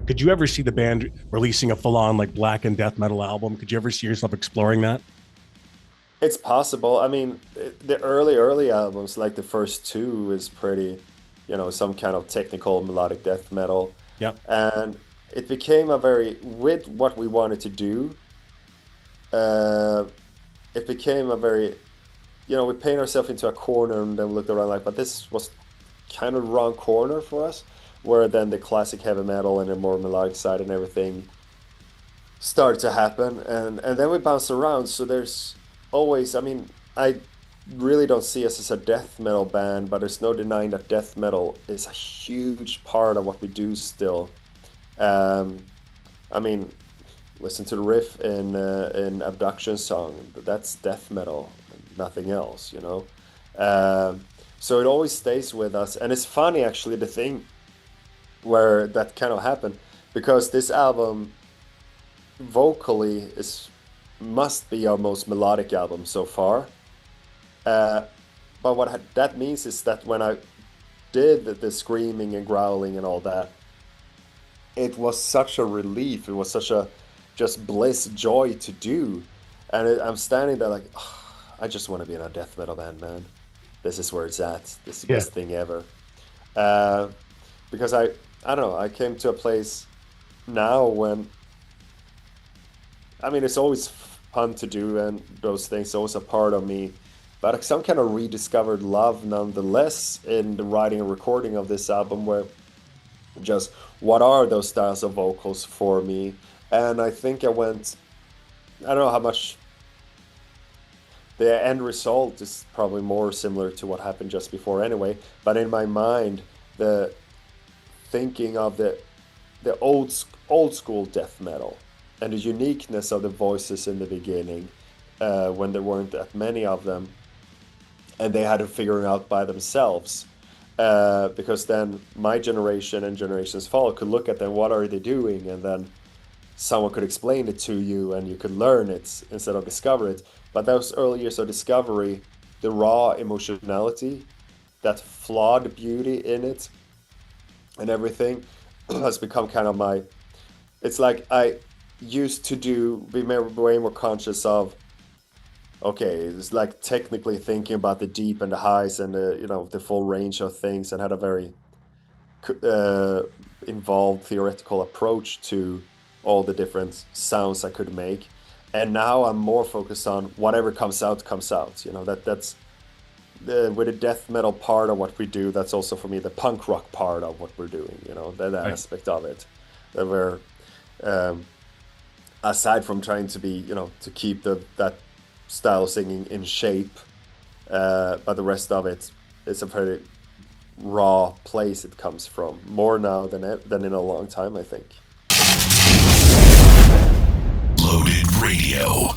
Could you ever see the band releasing a full-on like black and death metal album? Could you ever see yourself exploring that? It's possible. I mean, the early albums, like the first two, is pretty, some kind of technical melodic death metal. Yep. And it became a very, with what we wanted to do, uh, it became a very, we paint ourselves into a corner and then we looked around like, but this was kind of the wrong corner for us. Where then the classic heavy metal and the more melodic side and everything started to happen, and then we bounced around. So there's always, I mean, I really don't see us as a death metal band, but there's no denying that death metal is a huge part of what we do still. Um, I mean, listen to the riff in Abduction song. That's death metal, nothing else. So it always stays with us, and it's funny actually the thing where that kind of happened because this album vocally is must be our most melodic album so far. Uh, but that means is that when I did the screaming and growling and all that, it was such a relief. It was such a just bliss, joy to do. And I'm standing there like, "Oh, I just want to be in a death metal band, man. This is where it's at. This is the Yeah. best thing ever." Uh, because I don't know, I came to a place now when, I mean, it's always fun to do and those things always a part of me, but some kind of rediscovered love nonetheless in the writing and recording of this album where just what are those styles of vocals for me? And I think I don't know how much the end result is probably more similar to what happened just before anyway, but in my mind, the thinking of the old school death metal and the uniqueness of the voices in the beginning when there weren't that many of them and they had to figure it out by themselves because then my generation and generations follow could look at them, what are they doing, and then someone could explain it to you and you could learn it instead of discover it. But those early years of discovery, the raw emotionality, that flawed beauty in it and everything has become kind of my, it's like I used to be way more conscious of, okay, it's like technically thinking about the deep and the highs and the full range of things, and had a very uh, involved theoretical approach to all the different sounds I could make. And now I'm more focused on whatever comes out comes out. That's with the death metal part of what we do. That's also for me the punk rock part of what we're doing. That Right. aspect of it, that we're um, aside from trying to be, to keep that style of singing in shape, but the rest of it is a very raw place it comes from, more now than in a long time, I think. Loaded Radio.